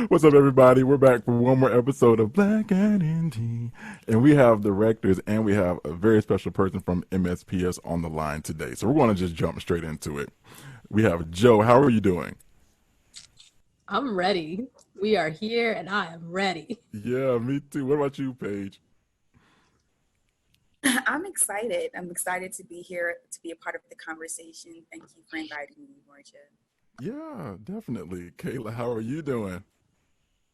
What's up, everybody? We're back for one more episode of Black and Indie. And we have directors and we have a very special person from MSPS on the line today. So we're going to just jump straight into it. We have Joe. How are you doing? I'm ready. We are here and I am ready. Yeah, me too. What about you, Paige? I'm excited. I'm excited to be here to be a part of the conversation. Thank you for inviting me, Emorja. Yeah, definitely. Kayla, how are you doing?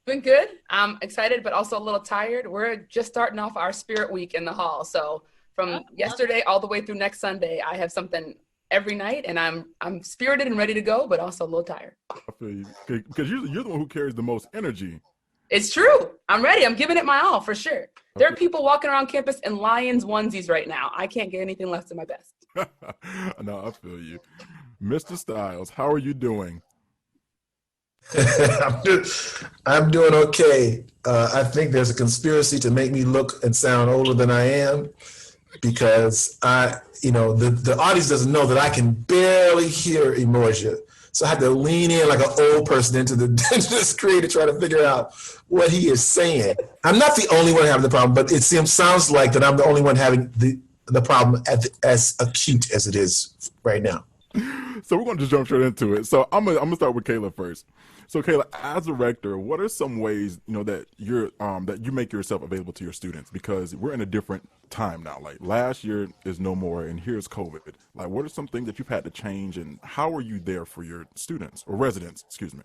Been good. I'm excited, but also a little tired. We're just starting off our Spirit Week in the hall. So from yesterday all the way through next Sunday, I have something every night, and I'm spirited and ready to go, but also a little tired. I feel you. Because you're the one who carries the most energy. It's true. I'm ready. I'm giving it my all for sure. There are people walking around campus in Lions onesies right now. I can't get anything less than my best. No, I feel you. Mr. Styles, how are you doing? I'm doing okay. I think there's a conspiracy to make me look and sound older than I am because the audience doesn't know that I can barely hear Emorja. So I have to lean in like an old person into the screen to try to figure out what he is saying. I'm not the only one having the problem, but it sounds like that I'm the only one having the problem as acute as it is right now. So we're going to just jump straight into it. So I'm gonna start with Kayla first. So Kayla, as a rector, what are some ways that you make yourself available to your students? Because we're in a different time now. Like last year is no more, and here's COVID. Like, what are some things that you've had to change, and how are you there for your students or residents? Excuse me.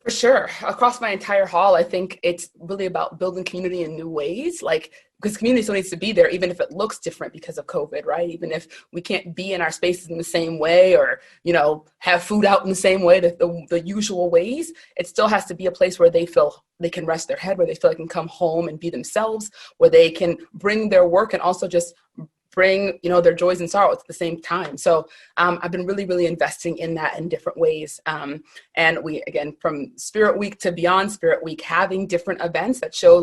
For sure. Across my entire hall, I think it's really about building community in new ways. Because community still needs to be there, even if it looks different because of COVID, right? Even if we can't be in our spaces in the same way or, have food out in the same way, the usual ways, it still has to be a place where they feel they can rest their head, where they feel they can come home and be themselves, where they can bring their work and also just bring, their joys and sorrows at the same time. So I've been really, really investing in that in different ways. And we, again, from Spirit Week to beyond Spirit Week, having different events that show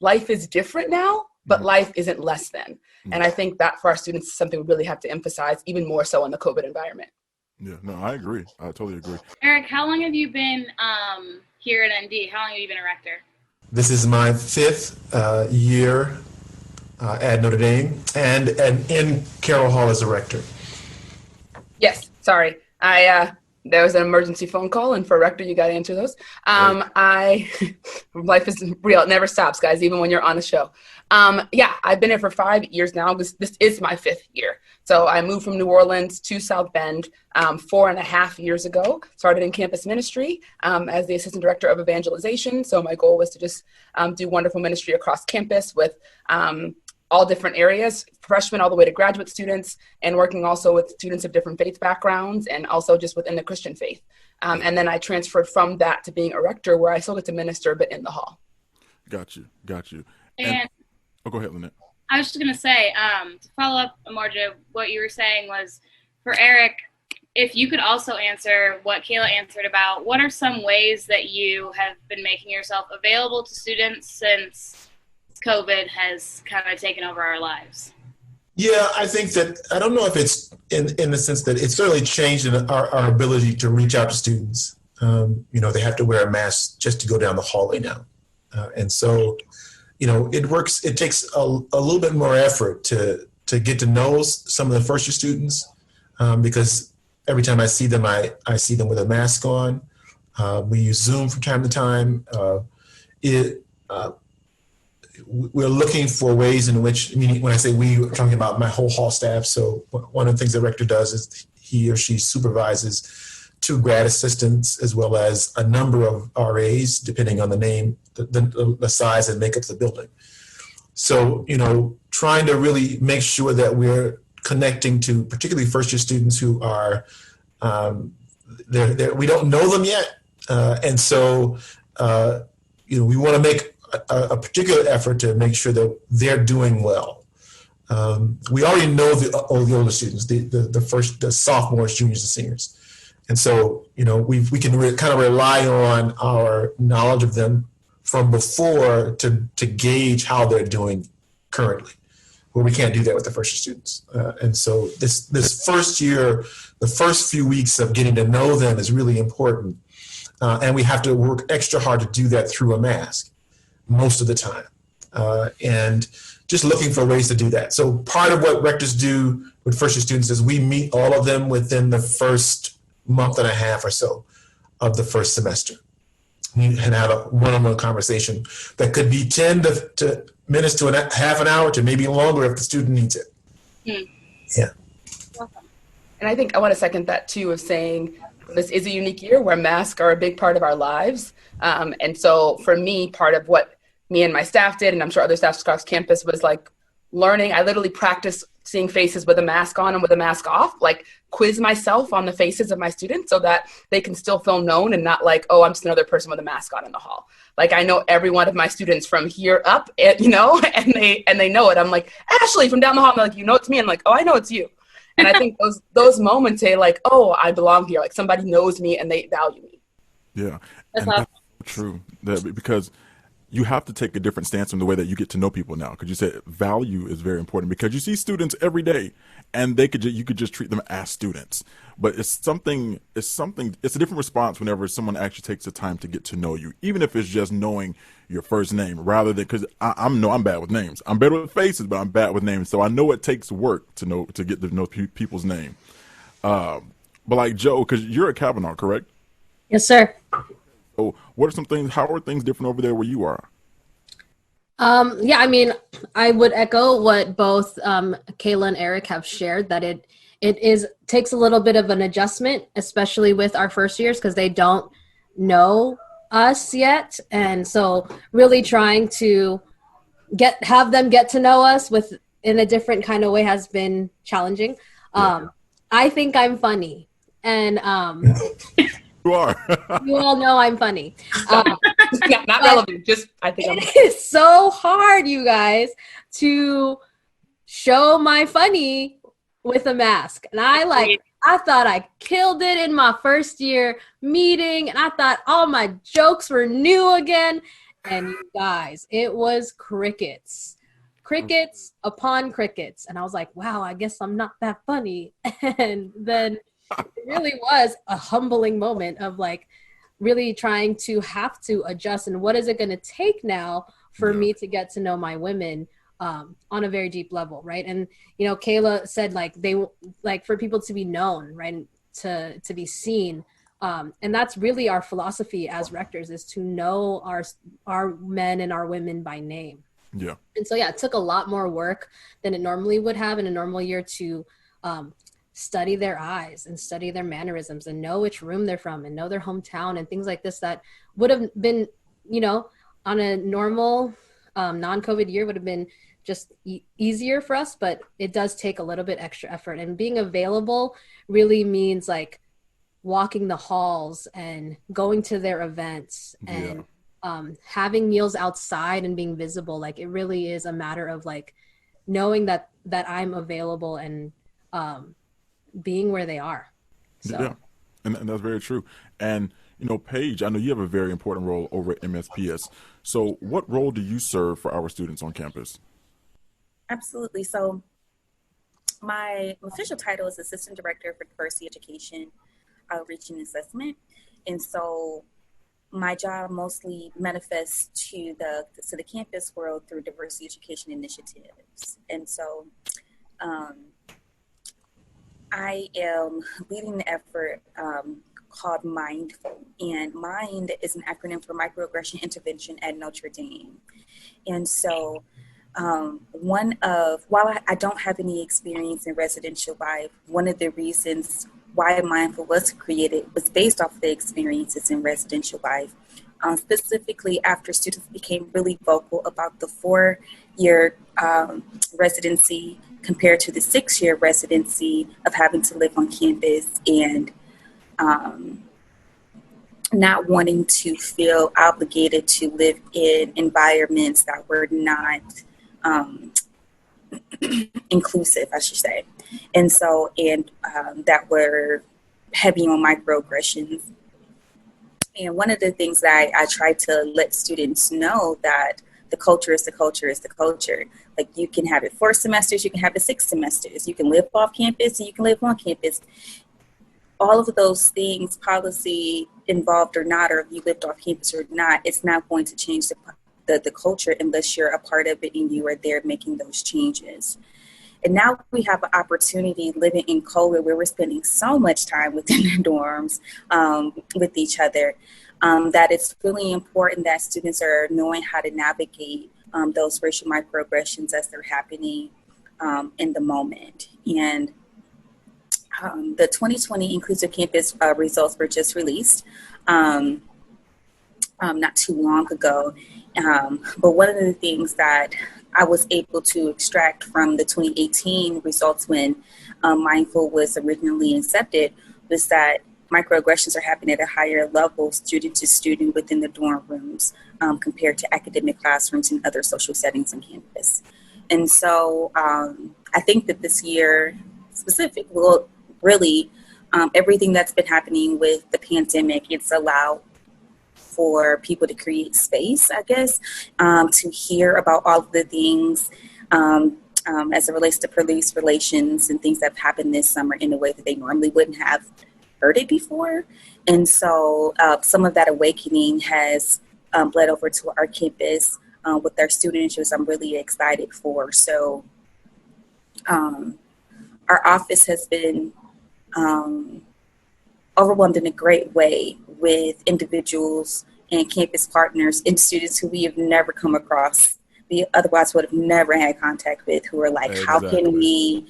life is different now, but life isn't less than. And I think that for our students is something we really have to emphasize even more so in the COVID environment. Yeah, no, I agree. I totally agree. Eric, how long have you been here at ND? How long have you been a rector? This is my fifth year at Notre Dame and in Carroll Hall as a rector. Yes, sorry. There was an emergency phone call, and for a rector, you got to answer those. Life is real. It never stops, guys, even when you're on a show. I've been here for 5 years now. This is my fifth year. So I moved from New Orleans to South Bend 4.5 years ago, started in campus ministry as the assistant director of evangelization. So my goal was to just do wonderful ministry across campus with all different areas, freshmen all the way to graduate students, and working also with students of different faith backgrounds and also just within the Christian faith. And then I transferred from that to being a rector where I still get to minister, but in the hall. Got you. And go ahead, Lynnette. I was just going to say, to follow up, Emorja, what you were saying was, for Eric, if you could also answer what Kayla answered about, what are some ways that you have been making yourself available to students since COVID has kind of taken over our lives? Yeah, I think that, I don't know if it's in the sense that it's certainly changed in our ability to reach out to students. They have to wear a mask just to go down the hallway now. And so, it takes a little bit more effort to get to know some of the first year students because every time I see them, I see them with a mask on. We use Zoom from time to time. We're looking for ways in which, when I say we, I'm talking about my whole hall staff. So one of the things the rector does is he or she supervises 2 grad assistants as well as a number of RAs, depending on the name, the size and makeup of the building. So, trying to really make sure that we're connecting to particularly first year students who are, we don't know them yet. And so, we want to make a particular effort to make sure that they're doing well. We already know the older students, the sophomores, juniors, and seniors. And so, we can kind of rely on our knowledge of them from before to gauge how they're doing currently, where we can't do that with the first year students. And so this first year, the first few weeks of getting to know them is really important. and we have to work extra hard to do that through a mask most of the time. And just looking for ways to do that. So part of what rectors do with first-year students is we meet all of them within the first month and a half or so of the first semester and have a one-on-one conversation that could be 10 to minutes to half an hour to maybe longer if the student needs it. Yeah. And I think I want to second that too, of saying this is a unique year where masks are a big part of our lives. And so for me, part of what me and my staff did, and I'm sure other staff across campus, was like learning. I literally practiced seeing faces with a mask on and with a mask off, like quiz myself on the faces of my students so that they can still feel known and not like, oh, I'm just another person with a mask on in the hall. Like I know every one of my students from here up, and they know it. I'm like, Ashley from down the hall. I'm like, you know it's me. I'm like, oh, I know it's you. And I think those moments say like, oh, I belong here. Like somebody knows me and they value me. Yeah, and that's true. Because you have to take a different stance on the way that you get to know people now. Because you said value is very important, because you see students every day, and you could just treat them as students. But it's a different response whenever someone actually takes the time to get to know you, even if it's just knowing your first name, rather than, because I'm bad with names. I'm better with faces, but I'm bad with names. So I know it takes work to get to know people's name. But like Joe, because you're at Kavanaugh, correct? Yes, sir. So what are some things? How are things different over there where you are? Yeah, I mean, I would echo what both Kayla and Eric have shared, that it takes a little bit of an adjustment, especially with our first years, because they don't know us yet. And so really trying to have them get to know us in a different kind of way has been challenging. I think I'm funny, and you are. You all know I'm funny. Not relevant. Just I think it is so hard, you guys, to show my funny with a mask. And I thought I killed it in my first year meeting, and I thought all my jokes were new again. And you guys, it was crickets upon crickets. And I was like, wow, I guess I'm not that funny. And then it really was a humbling moment of like really trying to have to adjust. And what is it going to take now for me to get to know my women on a very deep level, right? And Kayla said like for people to be known, right, to be seen, and that's really our philosophy as rectors, is to know our men and our women by name. Yeah. And so it took a lot more work than it normally would have in a normal year to study their eyes and study their mannerisms and know which room they're from and know their hometown and things like this that would have been, on a normal non-COVID year would have been just easier for us, but it does take a little bit extra effort. And being available really means like walking the halls and going to their events and having meals outside and being visible. Like it really is a matter of like knowing that I'm available and being where they are. So. Yeah, and that's very true. And Paige, I know you have a very important role over at MSPS. So what role do you serve for our students on campus? Absolutely. So my official title is Assistant Director for Diversity Education, Outreach and Assessment. And so my job mostly manifests to the campus world through diversity education initiatives. And so I am leading the effort called Mindful. And MIND is an acronym for Microaggression Intervention at Notre Dame. And so while I don't have any experience in residential life, one of the reasons why Mindful was created was based off the experiences in residential life. Specifically after students became really vocal about the 4-year residency compared to the 6-year residency of having to live on campus and not wanting to feel obligated to live in environments that were not inclusive, I should say. And so, that were heavy on microaggressions. And one of the things that I try to let students know that the culture is the culture is the culture. Like you can have it 4 semesters, you can have it 6 semesters. You can live off campus and you can live on campus. All of those things, policy involved or not, or if you lived off campus or not, it's not going to change the culture unless you're a part of it and you are there making those changes. And now we have an opportunity living in COVID where we're spending so much time within the dorms with each other, that it's really important that students are knowing how to navigate those racial microaggressions as they're happening in the moment. And the 2020 Inclusive Campus results were just released not too long ago. But one of the things that I was able to extract from the 2018 results when Mindful was originally incepted was that microaggressions are happening at a higher level, student to student, within the dorm rooms compared to academic classrooms and other social settings on campus. And so I think that this year specific, well, really everything that's been happening with the pandemic, it's allowed for people to create space, I guess, to hear about all of the things as it relates to police relations and things that have happened this summer in a way that they normally wouldn't have heard it before. And so some of that awakening has bled over to our campus with our students, which I'm really excited for. So our office has been overwhelmed in a great way with individuals and campus partners and students who we have never come across, we otherwise would have never had contact with, who are like, Exactly.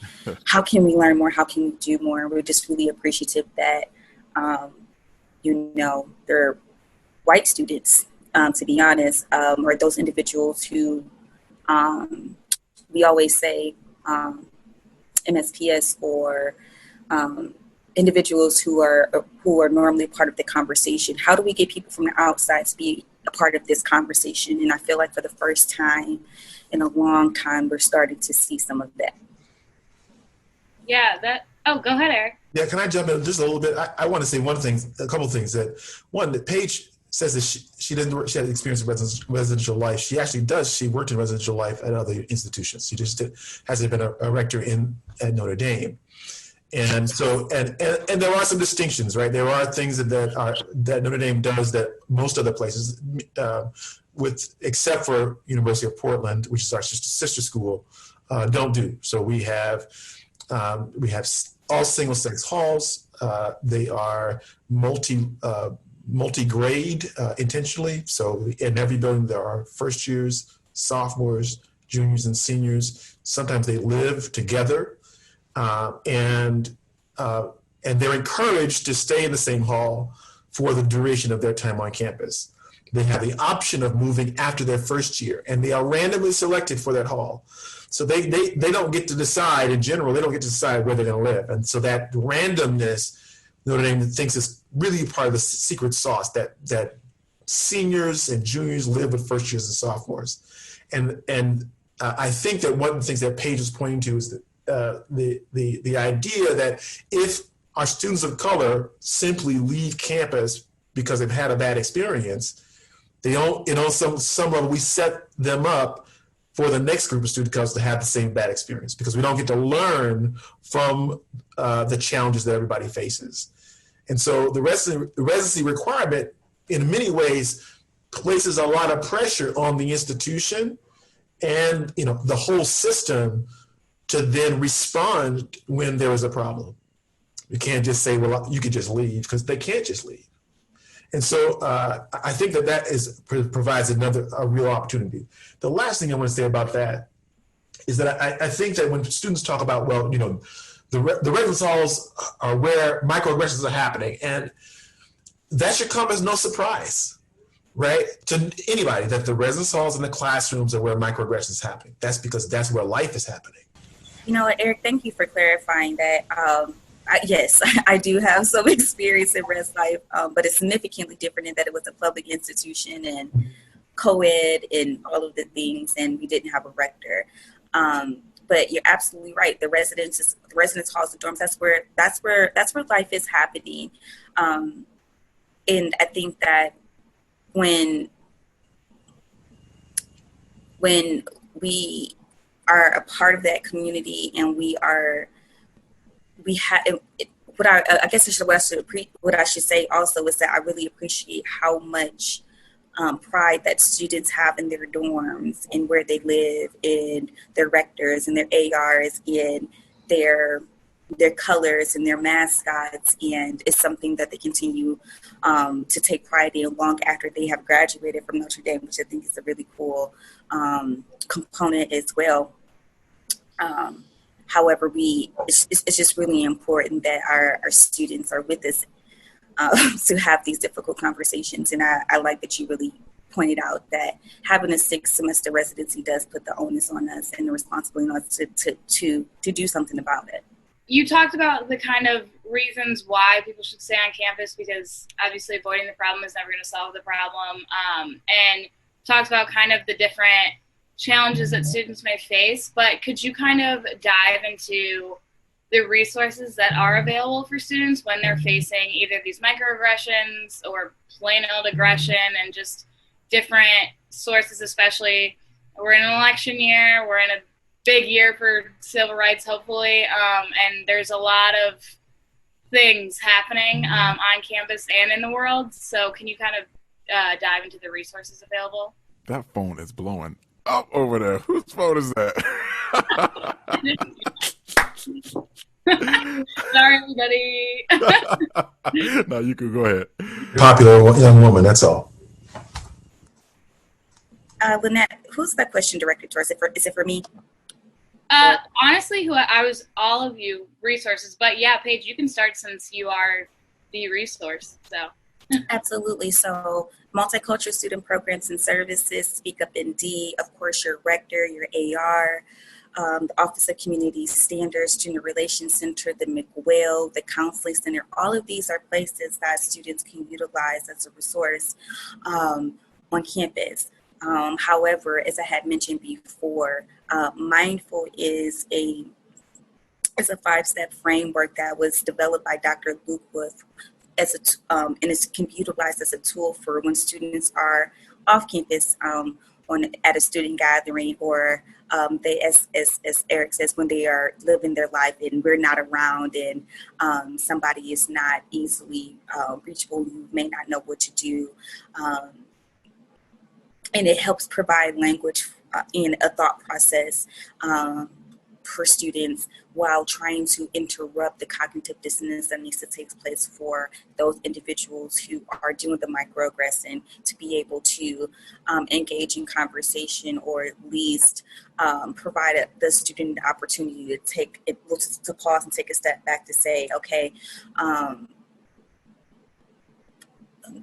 how can we learn more? How can we do more? And we're just really appreciative that, they're white students, to be honest, or those individuals who, we always say, MSPS or individuals who are normally part of the conversation. How do we get people from the outside to be a part of this conversation? And I feel like for the first time in a long time, we're starting to see some of that. Yeah, go ahead, Eric. Yeah, can I jump in just a little bit? I want to say a couple of things. That Paige says that she had experience in residential life. She actually does. She worked in residential life at other institutions. She just hasn't been a rector at Notre Dame. And so, and there are some distinctions, right? There are things that Notre Dame does that most other places, except for University of Portland, which is our sister school, don't do. So we have all single-sex halls. They are multi-grade intentionally. So in every building there are first years, sophomores, juniors, and seniors. Sometimes they live together. And they're encouraged to stay in the same hall for the duration of their time on campus. They have the option of moving after their first year, and they are randomly selected for that hall. So they don't get to decide, in general, they don't get to decide where they're going to live. And so that randomness, Notre Dame thinks, is really part of the secret sauce, that seniors and juniors live with first years and sophomores. And I think that one of the things that Paige was pointing to is that the idea that if our students of color simply leave campus because they've had a bad experience, they don't, some level we set them up for the next group of students to have the same bad experience, because we don't get to learn from the challenges that everybody faces. And so the residency requirement in many ways places a lot of pressure on the institution and the whole system to then respond when there is a problem. You can't just say, well, you could just leave, because they can't just leave. And so I think that provides a real opportunity. The last thing I want to say about that is that I think that when students talk about, the residence halls are where microaggressions are happening, and that should come as no surprise, right, to anybody, that the residence halls and the classrooms are where microaggressions is happening. That's because that's where life is happening. Eric, thank you for clarifying that. Yes, I do have some experience in res life, but it's significantly different in that it was a public institution and co-ed and all of the things, and we didn't have a rector. But you're absolutely right. The residence halls, the dorms, that's where life is happening. And I think that when we are a part of that community and we I guess what I should say also is that I really appreciate how much pride that students have in their dorms and where they live, and their rectors and their ARs and their colors and their mascots, and it's something that they continue to take pride in long after they have graduated from Notre Dame, which I think is a really cool component as well. However, it's just really important that our students are with us to have these difficult conversations. And I like that you really pointed out that having a 6-semester residency does put the onus on us and the responsibility on us to do something about it. You talked about the kind of reasons why people should stay on campus, because obviously avoiding the problem is never going to solve the problem, and talked about kind of the different challenges that students may face. But could you kind of dive into the resources that are available for students when they're facing either these microaggressions or plain old aggression, and just different sources? Especially, we're in an election year, we're in a big year for civil rights, hopefully, and there's a lot of things happening on campus and in the world. So can you kind of dive into the resources available? That phone is blowing up over there. Whose phone is that? Sorry, everybody. No, you can go ahead. Popular young woman, that's all. Lynnette, who's that question directed towards? Is it for me? Honestly, I was all of you resources, but yeah, Paige, you can start since you are the resource. So Absolutely. So multicultural student programs and services, Speak Up ND, of course, your rector, your AR, the Office of Community Standards, Student Relations Center, the McWell, the Counseling Center. All of these are places that students can utilize as a resource on campus. However, as I had mentioned before, Mindful is a 5-step framework that was developed by Dr. Lukeworth and it can be utilized as a tool for when students are off campus at a student gathering, or as Eric says, when they are living their life and we're not around, and somebody is not easily reachable, you may not know what to do. And it helps provide language in a thought process for students while trying to interrupt the cognitive dissonance that needs to take place for those individuals who are doing the microaggression, to be able to engage in conversation, or at least provide the student the opportunity to pause and take a step back to say, okay,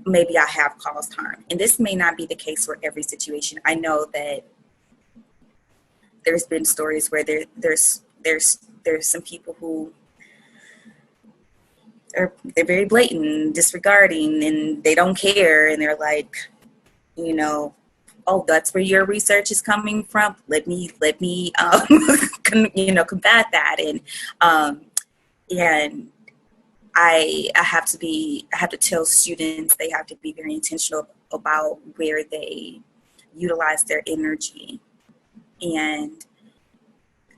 maybe I have caused harm. And this may not be the case for every situation. I know that there's been stories where there's some people who they're very blatant, disregarding, and they don't care, and they're like, oh, that's where your research is coming from. Let me combat that. And I have to tell students they have to be very intentional about where they utilize their energy. And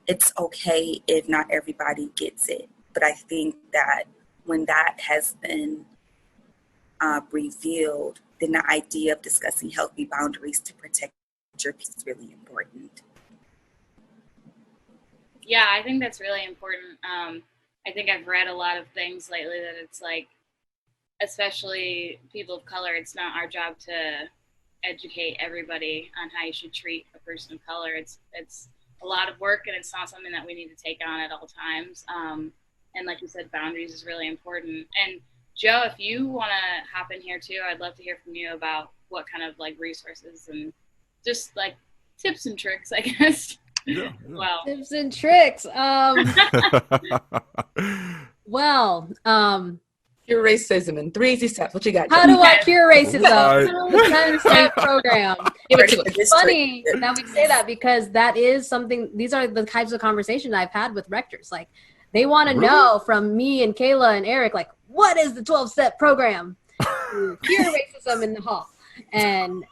it's okay if not everybody gets it. But I think that when that has been revealed, then the idea of discussing healthy boundaries to protect your peace is really important. Yeah, I think that's really important. I think I've read a lot of things lately that it's like, especially people of color, it's not our job to educate everybody on how you should treat a person of color. It's a lot of work, and it's not something that we need to take on at all times. And like you said, boundaries is really important. And Joe, if you want to hop in here too, I'd love to hear from you about what kind of like resources and just like tips and tricks, I guess. Yeah. Well, Tips and tricks. Cure racism in 3 easy steps. What you got, Joe? How do I cure racism? Right. 10-step program. Give it to us. It's funny that we say that, because that is something, these are the types of conversations I've had with rectors. Like, they want to know from me and Kayla and Eric, like, what is the 12-step program to cure racism in the hall? And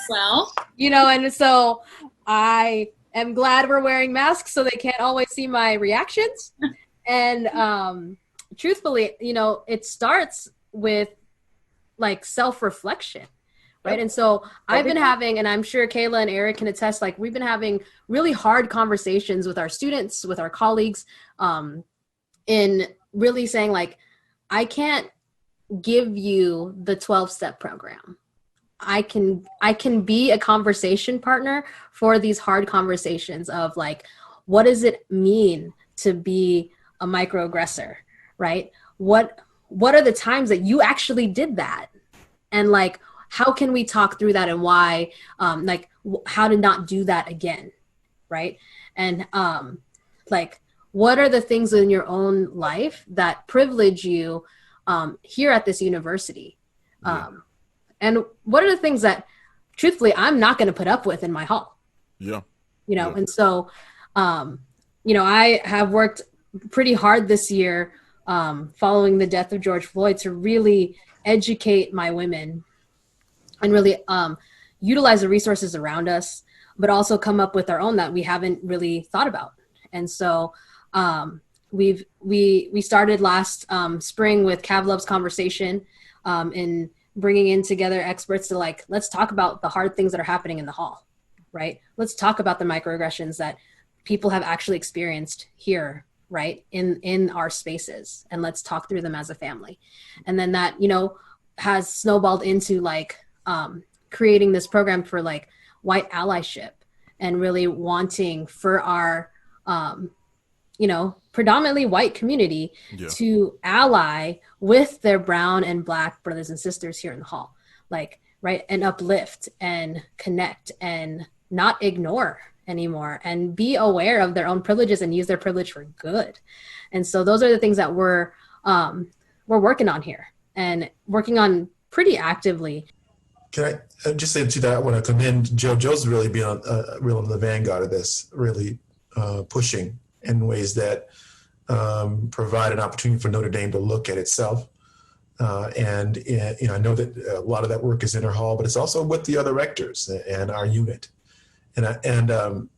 well, and so I am glad we're wearing masks so they can't always see my reactions. And truthfully, it starts with like self-reflection, right? And so I've been having, and I'm sure Kayla and Eric can attest, like we've been having really hard conversations with our students, with our colleagues, in really saying like, I can't give you the 12-step program. I can be a conversation partner for these hard conversations of like, what does it mean to be a microaggressor, right? What are the times that you actually did that? And like, how can we talk through that and why, like how to not do that again, right? And like, what are the things in your own life that privilege you here at this university? And what are the things that, truthfully, I'm not going to put up with in my hall? Yeah. And so, I have worked pretty hard this year following the death of George Floyd to really educate my women and really utilize the resources around us, but also come up with our own that we haven't really thought about. And so we started last spring with Kavlov's conversation in bringing in together experts to like, let's talk about the hard things that are happening in the hall, right? Let's talk about the microaggressions that people have actually experienced here, right? In our spaces, and let's talk through them as a family. And then that, has snowballed into like creating this program for like white allyship and really wanting for our, predominantly white community to ally with their brown and Black brothers and sisters here in the hall, like, right. And uplift and connect and not ignore anymore and be aware of their own privileges and use their privilege for good. And so those are the things that we're working on here and working on pretty actively. Can I just say to that, I want to commend Joe. Joe's really been real in the vanguard of this, really pushing in ways that provide an opportunity for Notre Dame to look at itself. And I know that a lot of that work is in our hall, but it's also with the other rectors and our unit. And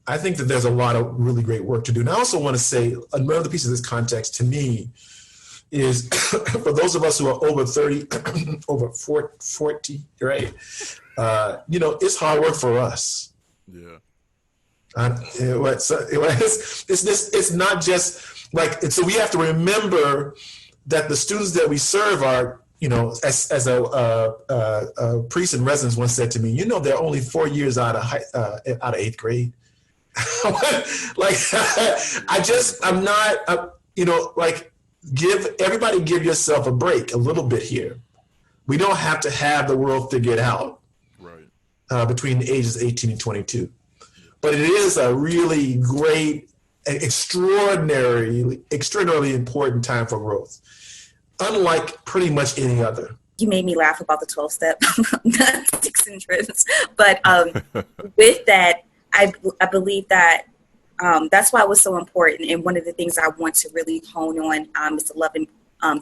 I think that there's a lot of really great work to do. And I also want to say another piece of this context to me is for those of us who are over 30, over 40, right? It's hard work for us. Yeah. It's not just like, so we have to remember that the students that we serve are, as a priest in residence once said to me, they're only 4 years out of eighth grade. Give yourself a break a little bit here. We don't have to have the world figured out between the ages 18 and 22. But it is a really great, extraordinarily important time for growth, unlike pretty much any other. You made me laugh about the 12-step, not sticks and trips. But with that, I believe that that's why it was so important. And one of the things I want to really hone on is the love and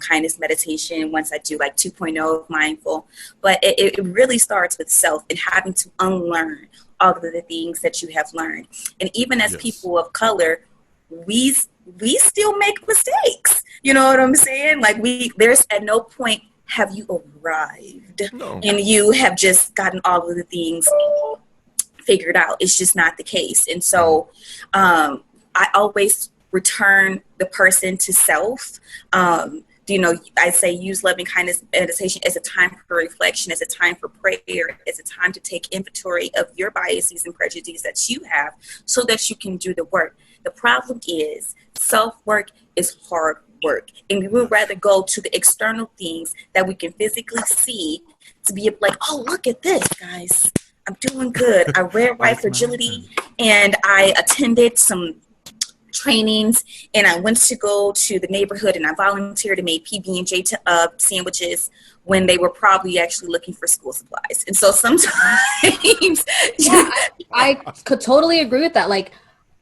kindness meditation once I do like 2.0 of mindful. But it really starts with self and having to unlearn all of the things that you have learned. And even as people of color, we still make mistakes. You know what I'm saying? Like there's at no point have you arrived and you have just gotten all of the things figured out. It's just not the case. And so I always return the person to self. I say use loving kindness meditation as a time for reflection, as a time for prayer, as a time to take inventory of your biases and prejudices that you have so that you can do the work. The problem is self-work is hard work. And we would rather go to the external things that we can physically see to be like, oh, look at this, guys. I'm doing good. I read Right Fragility and I attended some trainings, and I went to go to the neighborhood and I volunteered and made PB&J sandwiches when they were probably actually looking for school supplies. And so sometimes I could totally agree with that. Like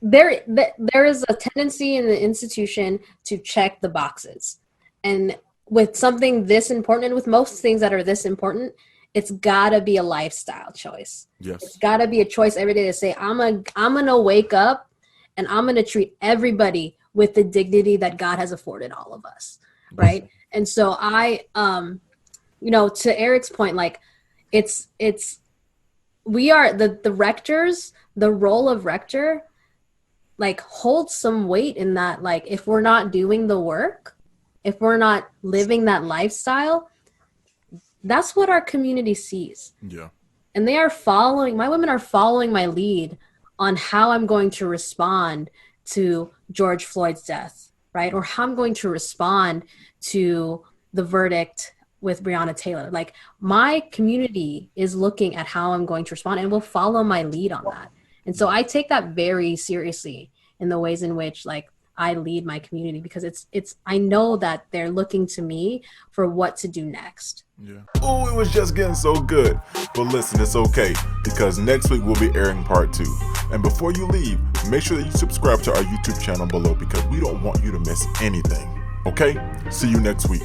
there is a tendency in the institution to check the boxes, and with something this important, and with most things that are this important, it's gotta be a lifestyle choice. Yes. It's gotta be a choice every day to say, I'm gonna wake up and I'm going to treat everybody with the dignity that God has afforded all of us, right? And so to Eric's point, like we are the rectors, the role of rector, like holds some weight in that, like if we're not doing the work, if we're not living that lifestyle, that's what our community sees. Yeah. And my women are following my lead on how I'm going to respond to George Floyd's death, right? Or how I'm going to respond to the verdict with Breonna Taylor. Like, my community is looking at how I'm going to respond and will follow my lead on that. And so I take that very seriously in the ways in which, like, I lead my community, because I know that they're looking to me for what to do next. Yeah. Oh, it was just getting so good. But listen, it's okay, because next week we'll be airing part 2. And before you leave, make sure that you subscribe to our YouTube channel below, because we don't want you to miss anything. Okay? See you next week.